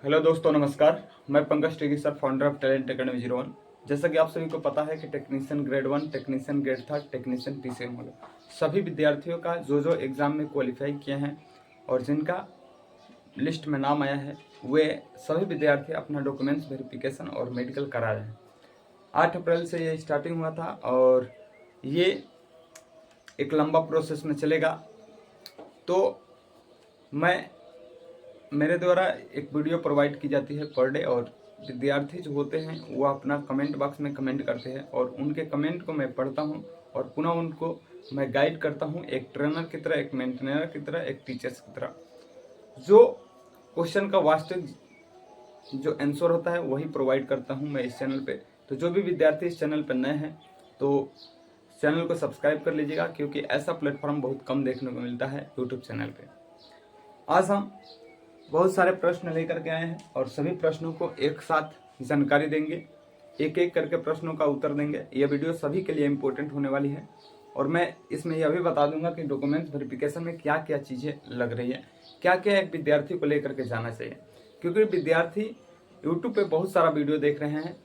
Hello दोस्तों, नमस्कार। मैं Pankaj Tyagi sir, founder of talent academy 01। जैसा कि आप सभी को पता है कि technician grade 1, technician grade 3, technician TCM वाले सभी विद्यार्थियों का जो एग्ज़ाम में क्वालिफाई किए हैं और जिनका लिस्ट में नाम आया है, वे सभी विद्यार्थी अपना डॉक्यूमेंट्स वेरिफिकेशन और मेडिकल करा रहे हैं। 8 अप्रैल से ये स्टार्टिंग हुआ था और ये एक लंबा प्रोसेस में चलेगा। तो मेरे द्वारा एक वीडियो प्रोवाइड की जाती है पर डे, और विद्यार्थी जो होते हैं वो अपना कमेंट बॉक्स में कमेंट करते हैं और उनके कमेंट को मैं पढ़ता हूं और पुनः उनको मैं गाइड करता हूं, एक ट्रेनर की तरह, एक मेंटेनर की तरह, एक टीचर्स की तरह। जो क्वेश्चन का वास्तविक जो आंसर होता है वही प्रोवाइड करता हूं मैं इस चैनल पे। तो जो भी विद्यार्थी इस चैनल पर नए हैं तो चैनल को सब्सक्राइब कर लीजिएगा, क्योंकि ऐसा प्लेटफॉर्म बहुत कम देखने को मिलता है यूट्यूब चैनल पे। आज हम बहुत सारे प्रश्न लेकर के आए हैं और सभी प्रश्नों को एक साथ जानकारी देंगे, एक एक करके प्रश्नों का उत्तर देंगे। यह वीडियो सभी के लिए इम्पोर्टेंट होने वाली है और मैं इसमें यह भी बता दूंगा कि डॉक्यूमेंट्स वेरिफिकेशन में क्या क्या चीज़ें लग रही है, क्या क्या एक विद्यार्थी को लेकर के जाना चाहिए। क्योंकि विद्यार्थी यूट्यूब पे बहुत सारा वीडियो देख रहे हैं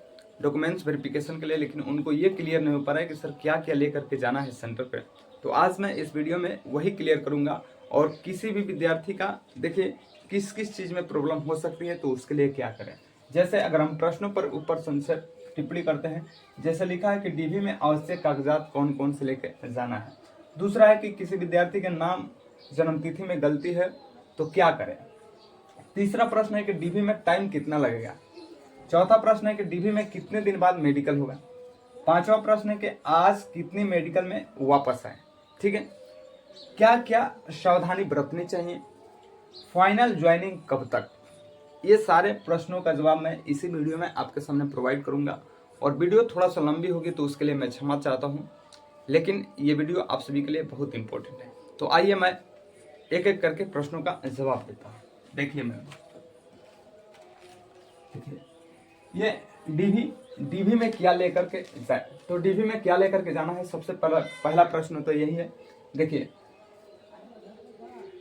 डॉक्यूमेंट्स वेरिफिकेशन के लिए, लेकिन उनको ये क्लियर नहीं हो पा रहा है कि सर क्या क्या लेकर के जाना है सेंटर पे। तो आज मैं इस वीडियो में वही क्लियर करूंगा। और किसी भी विद्यार्थी का देखिए किस किस चीज़ में प्रॉब्लम हो सकती है तो उसके लिए क्या करें। जैसे अगर हम प्रश्नों पर ऊपर संक्षेप टिप्पणी करते हैं, जैसे लिखा है कि डीवी में आवश्यक कागजात कौन कौन से लेकर जाना है। दूसरा है कि किसी विद्यार्थी के नाम जन्मतिथि में गलती है तो क्या करें। तीसरा प्रश्न है कि डीवी में टाइम कितना लगेगा। चौथा प्रश्न है कि डीवी में कितने दिन बाद मेडिकल होगा। पांचवा प्रश्न है कि आज कितनी मेडिकल में वापस आए। ठीक है, क्या क्या सावधानी बरतनी चाहिए, फाइनल ज्वाइनिंग कब तक, ये सारे प्रश्नों का जवाब मैं इसी वीडियो में आपके सामने प्रोवाइड करूंगा। और वीडियो थोड़ा सा लंबी होगी तो उसके लिए मैं क्षमा चाहता हूं, लेकिन ये वीडियो आप सभी के लिए बहुत इंपॉर्टेंट है। तो आइए मैं एक एक करके प्रश्नों का जवाब देता हूँ। देखिए ये डीवी में क्या लेकर के जाए, तो डीवी में क्या लेकर के जाना है। सबसे पहला प्रश्न तो यही है। देखिए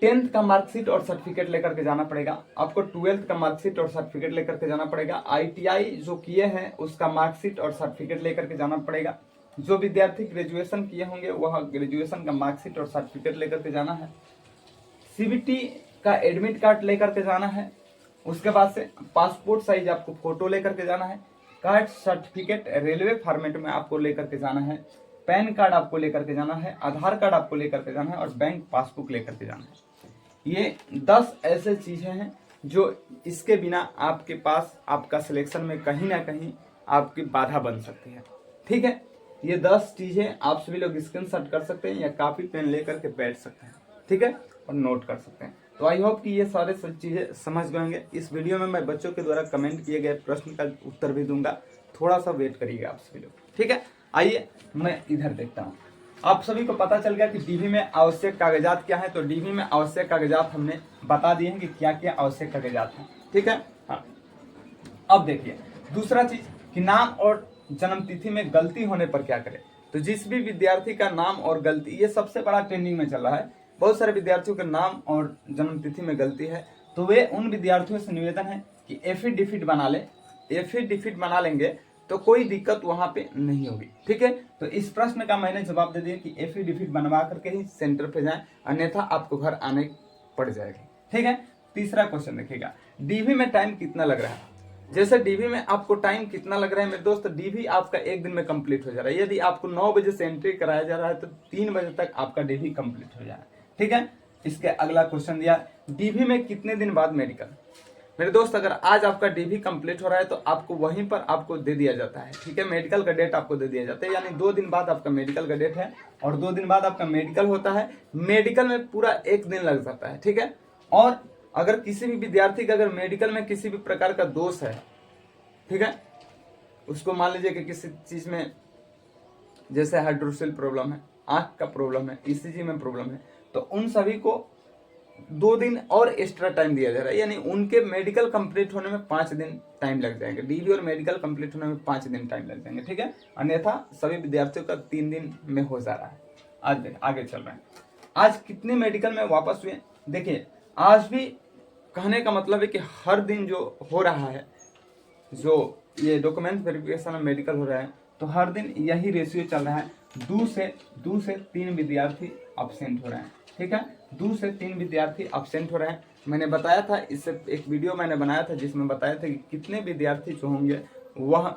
10th का मार्कशीट और सर्टिफिकेट लेकर के जाना पड़ेगा आपको, 12th का मार्कशीट और सर्टिफिकेट लेकर के जाना पड़ेगा, ITI जो किए हैं उसका मार्कशीट और सर्टिफिकेट लेकर के जाना पड़ेगा, जो विद्यार्थी ग्रेजुएशन किए होंगे वह ग्रेजुएशन का मार्कशीट और सर्टिफिकेट लेकर के जाना है, CBT का एडमिट कार्ड लेकर के जाना है, उसके बाद से पासपोर्ट साइज आपको फोटो लेकर के जाना है, कास्ट सर्टिफिकेट रेलवे फॉर्मेट में आपको लेकर के जाना है, पैन कार्ड आपको लेकर के जाना है, आधार कार्ड आपको लेकर के जाना है और बैंक पासबुक लेकर के जाना है। ये 10 ऐसे चीजें हैं जो इसके बिना आपके पास आपका सिलेक्शन में कहीं ना कहीं आपकी बाधा बन सकती है। ठीक है, ये 10 चीजें आप सभी लोग स्क्रीनशॉट कर सकते हैं या कॉपी पेन लेकर के बैठ सकते हैं। ठीक है, और नोट कर सकते हैं। तो आई होप कि ये सारे सब चीजें समझ गए होंगे। इस वीडियो में मैं बच्चों के द्वारा कमेंट किए गए प्रश्न का उत्तर भी दूंगा, थोड़ा सा वेट करिएगा आप सभी लोग। ठीक है, आइए मैं इधर देखता हूँ। आप सभी को पता चल गया कि डीवी में आवश्यक कागजात क्या है। तो डीवी में आवश्यक कागजात हमने बता दिए हैं कि क्या क्या आवश्यक कागजात हैं। ठीक है, हाँ। अब देखिए दूसरा चीज कि नाम और जन्म तिथि में गलती होने पर क्या करें। तो जिस भी विद्यार्थी का नाम और गलती, ये सबसे बड़ा ट्रेंडिंग में चल रहा है, बहुत सारे विद्यार्थियों के नाम और जन्म तिथि में गलती है, तो वे उन विद्यार्थियों से निवेदन है कि एफिडेविट बना ले। एफिडेविट बना लेंगे तो कोई दिक्कत वहां पे नहीं होगी। ठीक है, तो इस प्रश्न का मैंने जवाब दे दिया कि एफिडेविट बनवा करके ही सेंटर पे जाएं, अन्यथा आपको घर आने पड़ जाएगी। ठीक है, तीसरा क्वेश्चन देखिएगा, डीवी में टाइम कितना लग रहा है। जैसे डीवी में आपको टाइम कितना लग रहा है मेरे दोस्त, डीवी आपका एक दिन में कंप्लीट हो जा रहा है। यदि आपको 9 बजे से एंट्री कराया जा रहा है तो 3 बजे तक आपका डीवी कंप्लीट हो जा रहा है। ठीक है, इसके अगला क्वेश्चन दिया, डीवी में कितने दिन बाद मेडिकल। मेरे दोस्त अगर आज आपका डीवी कंप्लीट हो रहा है तो आपको वहीं पर आपको दे दिया जाता है। ठीक है, मेडिकल का डेट आपको दे दिया जाता है, यानी 2 दिन बाद आपका मेडिकल का डेट है और 2 दिन बाद आपका मेडिकल होता है। मेडिकल में पूरा 1 दिन लग जाता है। ठीक है, और अगर किसी भी विद्यार्थी का अगर मेडिकल में किसी भी प्रकार का दोष है, ठीक है, उसको मान लीजिए कि किसी चीज में जैसे हाइड्रोसिल प्रॉब्लम है, आंख का प्रॉब्लम है, ECG में प्रॉब्लम है, तो उन सभी को 2 दिन और एक्स्ट्रा टाइम दिया जा रहा है, यानी उनके मेडिकल कंप्लीट होने में 5 दिन टाइम लग जाएंगे। डीवी और मेडिकल कंप्लीट होने में 5 दिन टाइम लग जाएंगे। ठीक है, अन्यथा सभी विद्यार्थियों का 3 दिन में हो जा रहा है। आज आगे चल रहे हैं, आज कितने मेडिकल में वापस हुए। देखिए आज भी कहने का मतलब है कि हर दिन जो हो रहा है, जो ये डॉक्यूमेंट वेरिफिकेशन और मेडिकल हो रहा है, तो हर दिन यही रेशियो चल रहा है, 2 से 3 विद्यार्थी अब्सेंट हो रहे हैं। ठीक है, 2 से 3 विद्यार्थी अब्सेंट हो रहे हैं। मैंने बताया था, इससे एक वीडियो मैंने बनाया था जिसमें बताया था कि कितने विद्यार्थी जो होंगे वह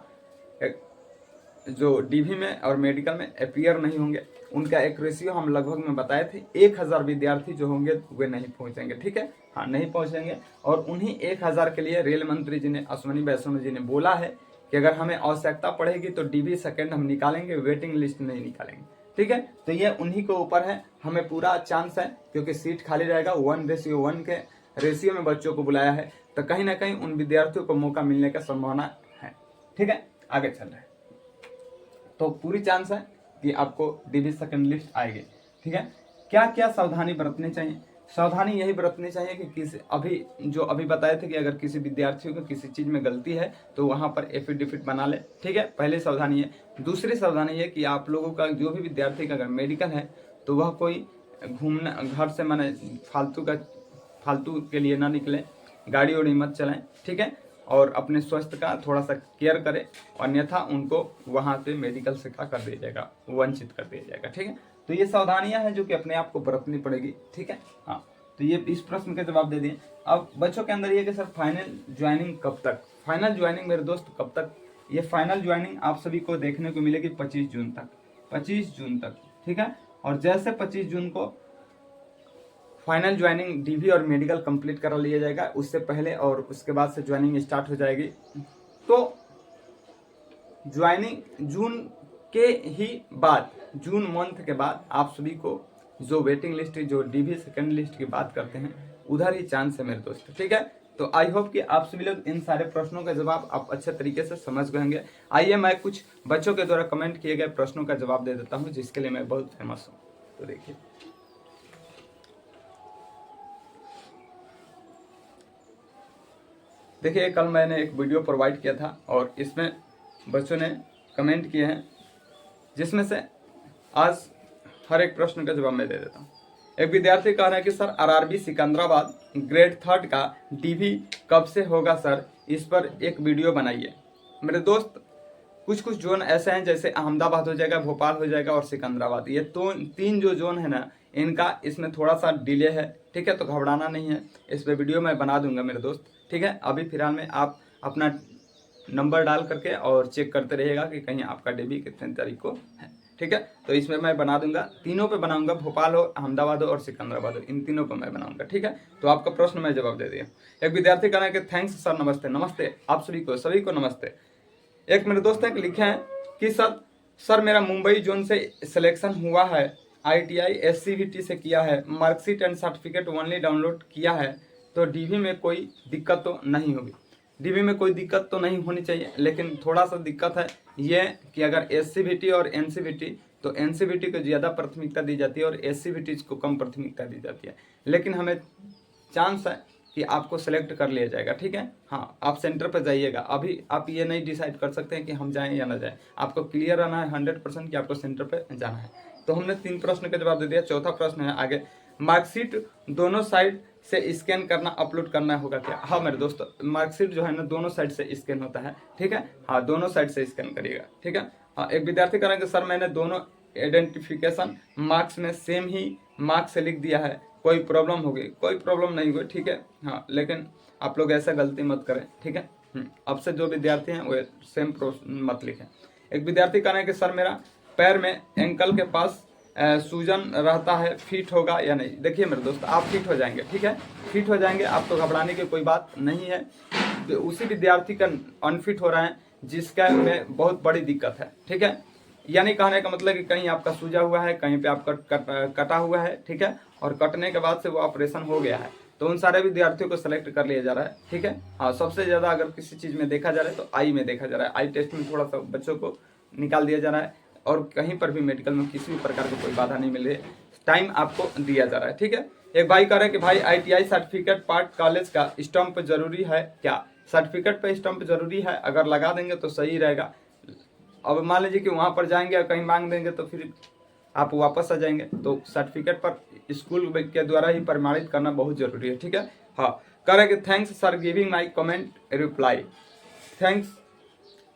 जो डीवी में और मेडिकल में अपीयर नहीं होंगे, उनका एक रेशियो हम लगभग में बताए थे। 1000 विद्यार्थी जो होंगे वे नहीं पहुंचेंगे। ठीक है, हाँ नहीं पहुंचेंगे। और उन्हीं 1000 के लिए रेल मंत्री जी ने, अश्विनी वैष्णव जी ने बोला है कि अगर हमें आवश्यकता पड़ेगी तो डीवी सेकेंड हम निकालेंगे, वेटिंग लिस्ट नहीं निकालेंगे। ठीक है, तो ये उन्हीं के ऊपर है, हमें पूरा चांस है क्योंकि सीट खाली रहेगा। 1:1 के रेशियो में बच्चों को बुलाया है, तो कहीं ना कहीं उन विद्यार्थियों को मौका मिलने का संभावना है। ठीक है, आगे चल रहे हैं, तो पूरी चांस है कि आपको डीवी सेकंड लिस्ट आएगी। ठीक है, क्या क्या सावधानी बरतनी चाहिए? सावधानी यही बरतनी चाहिए कि किसी अभी बताए थे कि अगर किसी विद्यार्थियों को किसी चीज में गलती है तो वहां पर एफिडेविट बना ले। ठीक है, पहली सावधानी है। दूसरी सावधानी है कि आप लोगों का जो भी विद्यार्थी का अगर मेडिकल है तो वह कोई घूमना घर से माने फालतू के लिए ना निकले, गाड़ी उड़ी मत चलाएं। ठीक है, और अपने स्वास्थ्य का थोड़ा सा केयर करें, अन्यथा उनको वहां से मेडिकल से क्या कर दिया जाएगा, वंचित कर दिया जाएगा। ठीक है, तो ये सावधानियां हैं जो कि अपने आप को बरतनी पड़ेगी। ठीक है, हाँ, तो ये इस प्रश्न के जवाब दे दिए। अब बच्चों के अंदर ये कि सर फाइनल ज्वाइनिंग कब तक? फाइनल ज्वाइनिंग मेरे दोस्त कब तक? ये फाइनल ज्वाइनिंग आप सभी को देखने को मिलेगी 25 जून तक। 25 जून तक। ठीक है, और जैसे 25 जून को फाइनल ज्वाइनिंग डीवी और मेडिकल कंप्लीट करा लिया जाएगा, उससे पहले और उसके बाद से ज्वाइनिंग स्टार्ट हो जाएगी। तो ज्वाइनिंग जून के ही बाद, जून मंथ के बाद आप सभी को जो वेटिंग लिस्ट, जो डीवी सेकंड लिस्ट की बात करते हैं, उधर ही चांस है मेरे दोस्त। ठीक है, तो आई होप कि आप सभी लोग इन सारे प्रश्नों का जवाब आप अच्छे तरीके से समझ गए होंगे। आइए मैं कुछ बच्चों के द्वारा कमेंट किए गए प्रश्नों का जवाब दे देता हूँ, जिसके लिए मैं बहुत फेमस हूँ। तो देखिए, कल मैंने एक वीडियो प्रोवाइड किया था और इसमें बच्चों ने कमेंट किए हैं, जिसमें से आज हर एक प्रश्न का जवाब मैं दे देता हूँ। एक विद्यार्थी कह रहे हैं कि सर आरआरबी सिकंदराबाद ग्रेड 3 का डीवी कब से होगा सर, इस पर एक वीडियो बनाइए। मेरे दोस्त, कुछ जोन ऐसे हैं, जैसे अहमदाबाद हो जाएगा, भोपाल हो जाएगा और सिकंदराबाद, ये तो 3 जो जोन है ना, इनका इसमें थोड़ा सा डिले है। ठीक है, तो घबराना नहीं है, इस पर वीडियो मैं बना दूंगा मेरे दोस्त। ठीक है, अभी फिलहाल में आप अपना नंबर डाल करके और चेक करते रहिएगा कि कहीं आपका डीवी कितने तारीख को है। ठीक है, तो इसमें मैं बना दूंगा, तीनों पे बनाऊंगा, भोपाल हो, अहमदाबाद हो और सिकंदराबाद हो, इन तीनों पे मैं बनाऊंगा। ठीक है, तो आपका प्रश्न मैं जवाब दे दिया। एक विद्यार्थी कह रहे हैं कि थैंक्स सर, नमस्ते। नमस्ते आप सभी को नमस्ते। एक मेरे दोस्त हैं लिखे हैं कि सर मेरा मुंबई जोन से सिलेक्शन हुआ है, ITI SCVT से किया है, marksheet and certificate only download किया है, तो डीवी में कोई दिक्कत तो नहीं होगी? डीवी में कोई दिक्कत तो नहीं होनी चाहिए, लेकिन थोड़ा सा दिक्कत है ये कि अगर SCVT और NCVT, तो NCVT को ज़्यादा प्राथमिकता दी जाती है और SCVT को कम प्राथमिकता दी जाती है, लेकिन हमें चांस है कि आपको सेलेक्ट कर लिया जाएगा। ठीक है, हाँ, आप सेंटर पर जाइएगा। अभी आप ये नहीं डिसाइड कर सकते हैं कि हम जाएं या ना जाएं, आपको क्लियर रहना है 100% कि आपको सेंटर पर जाना है। तो हमने 3 प्रश्न का जवाब दे दिया। चौथा प्रश्न है आगे, मार्कशीट दोनों साइड से स्कैन करना, अपलोड करना होगा क्या? हाँ मेरे दोस्तों, मार्कशीट जो है ना, दोनों साइड से स्कैन होता है। ठीक है, हाँ, दोनों साइड से स्कैन करिएगा। ठीक है, हाँ, एक विद्यार्थी करेंगे सर मैंने दोनों आइडेंटिफिकेशन मार्क्स में सेम ही मार्क्स से लिख दिया है, कोई प्रॉब्लम होगी? कोई प्रॉब्लम नहीं हुई। ठीक है, हाँ, लेकिन आप लोग ऐसा गलती मत करें। ठीक है, अब से जो विद्यार्थी हैं वो सेम मत लिखें। एक विद्यार्थी कह रहे हैं कि सर मेरा पैर में एंकल के पास सूजन रहता है, फिट होगा या नहीं? देखिए मेरे दोस्त, आप फिट हो जाएंगे। ठीक है, फिट हो जाएंगे, आपको घबराने की कोई बात नहीं है। तो उसी विद्यार्थी का अनफिट हो रहा है जिसका में बहुत बड़ी दिक्कत है। ठीक है, यानी कहने का मतलब कि कहीं आपका सूजा हुआ है, कहीं पे आपका कटा हुआ है। ठीक है, और कटने के बाद से वो ऑपरेशन हो गया है, तो उन सारे विद्यार्थियों को सेलेक्ट कर लिया जा रहा है। ठीक है, हाँ, सबसे ज्यादा अगर किसी चीज में देखा जा रहा है तो आई में देखा जा रहा है। आई टेस्ट में थोड़ा सा बच्चों को निकाल दिया जा रहा है, और कहीं पर भी मेडिकल में किसी भी प्रकार की कोई बाधा नहीं मिल रही है, टाइम आपको दिया जा रहा है। ठीक है, एक भाई कह रहे हैं कि भाई ITI सर्टिफिकेट पार्ट कॉलेज का स्टम्प जरूरी है क्या? सर्टिफिकेट पे स्टम्प जरूरी है, अगर लगा देंगे तो सही रहेगा। अब मान लीजिए कि वहां पर जाएंगे और कहीं मांग देंगे तो फिर आप वापस आ जाएंगे, तो सर्टिफिकेट पर स्कूल के द्वारा ही प्रमाणित करना बहुत जरूरी है। ठीक है, हाँ, कह रहे कि thanks sir giving my comment reply. Thanks,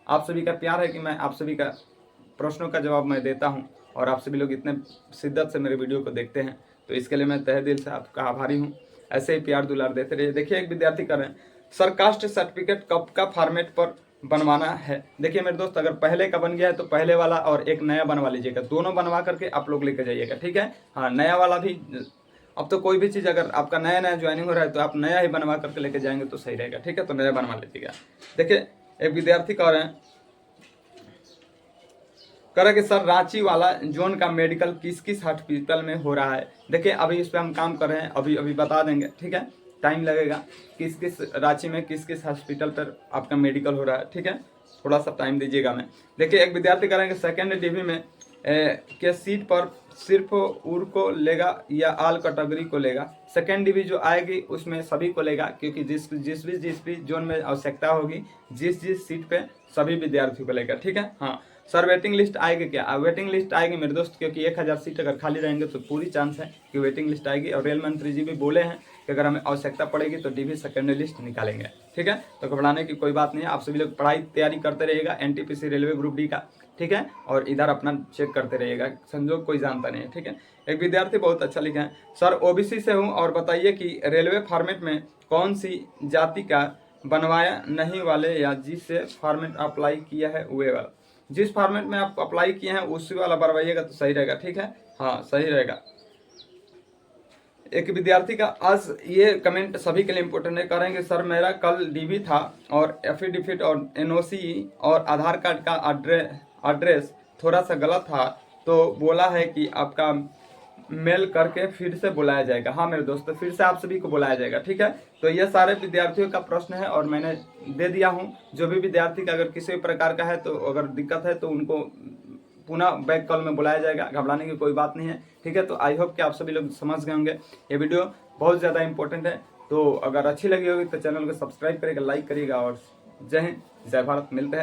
आप सभी का प्यार है कि मैं आप सभी का प्रश्नों का जवाब मैं देता हूं और आप सभी लोग इतने शिद्दत से मेरे वीडियो को देखते हैं, तो इसके लिए मैं तहे दिल से आपका आभारी हूं। ऐसे ही प्यार दुलार देते रहिए। देखिए एक विद्यार्थी कर रहे हैं सर कास्ट सर्टिफिकेट कब का फॉर्मेट पर बनवाना है। देखिए मेरे दोस्त, अगर पहले का बन गया है तो पहले वाला और एक नया बनवा लीजिएगा, दोनों बनवा करके आप लोग लेकर जाइएगा, ठीक है। हाँ, नया वाला भी, अब तो कोई भी चीज़ अगर आपका नया नया ज्वाइनिंग हो रहा है तो आप नया ही बनवा करके लेके जाएंगे तो सही रहेगा, ठीक है। तो नया बनवा लीजिएगा। देखिए एक विद्यार्थी कह रहे हैं कि सर रांची वाला जोन का मेडिकल किस किस हॉस्पिटल में हो रहा है। देखिए अभी इस पे हम काम कर रहे हैं, अभी बता देंगे, ठीक है। टाइम लगेगा, किस किस रांची में किस किस हॉस्पिटल पर आपका मेडिकल हो रहा है, ठीक है। थोड़ा सा टाइम दीजिएगा मैं। देखिए एक विद्यार्थी करेंगे सेकेंड डिवी में के सीट पर सिर्फ उर को लेगा या आल कैटेगरी को लेगा। सेकेंड डिवी जो आएगी उसमें सभी को लेगा, क्योंकि जिस भी जोन में आवश्यकता होगी, जिस सीट पे सभी विद्यार्थियों को लेगा, ठीक है। हाँ सर वेटिंग लिस्ट आएगी क्या? वेटिंग लिस्ट आएगी मेरे दोस्त, क्योंकि 1000 सीट अगर खाली रहेंगे तो पूरी चांस है कि वेटिंग लिस्ट आएगी। और रेल मंत्री जी भी बोले हैं कि अगर हमें आवश्यकता पड़ेगी तो डीवी सेकेंडरी लिस्ट निकालेंगे, ठीक है। तो घबराने की कोई बात नहीं है। आप सभी लोग पढ़ाई तैयारी करते रहिएगा एनटीपीसी रेलवे ग्रुप डी का, ठीक है। और इधर अपना चेक करते रहिएगा, संजोग कोई जानता नहीं है, ठीक है। एक विद्यार्थी बहुत अच्छा लिखा है, सर ओबीसी से हूँ और बताइए कि रेलवे फॉर्मेट में कौन सी जाति का बनवाया नहीं वाले या जिससे फॉर्मेट अप्लाई किया है वे वाला। जिस फॉर्मेट में आप अप्लाई किए हैं उसी वाला बनवाइएगा तो सही रहेगा, ठीक है। हाँ सही रहेगा। एक विद्यार्थी का आज ये कमेंट सभी के लिए इम्पोर्टेंट है, करेंगे सर मेरा कल डीवी था और एफिडेविट और एनओसी और आधार कार्ड का एड्रेस थोड़ा सा गलत था, तो बोला है कि आपका मेल करके फिर से बुलाया जाएगा। हाँ मेरे दोस्तों, फिर से आप सभी को बुलाया जाएगा, ठीक है। तो ये सारे विद्यार्थियों का प्रश्न है और मैंने दे दिया हूँ। जो भी विद्यार्थी का अगर किसी भी प्रकार का है तो अगर दिक्कत है तो उनको पुनः बैक कॉल में बुलाया जाएगा, घबराने की कोई बात नहीं है, ठीक है। तो आई होप कि आप सभी लोग समझ गए होंगे। ये वीडियो बहुत ज़्यादा इंपॉर्टेंट है, तो अगर अच्छी लगी होगी तो चैनल को सब्सक्राइब करिएगा, लाइक करिएगा और जय हिंद जय भारत। मिलते हैं।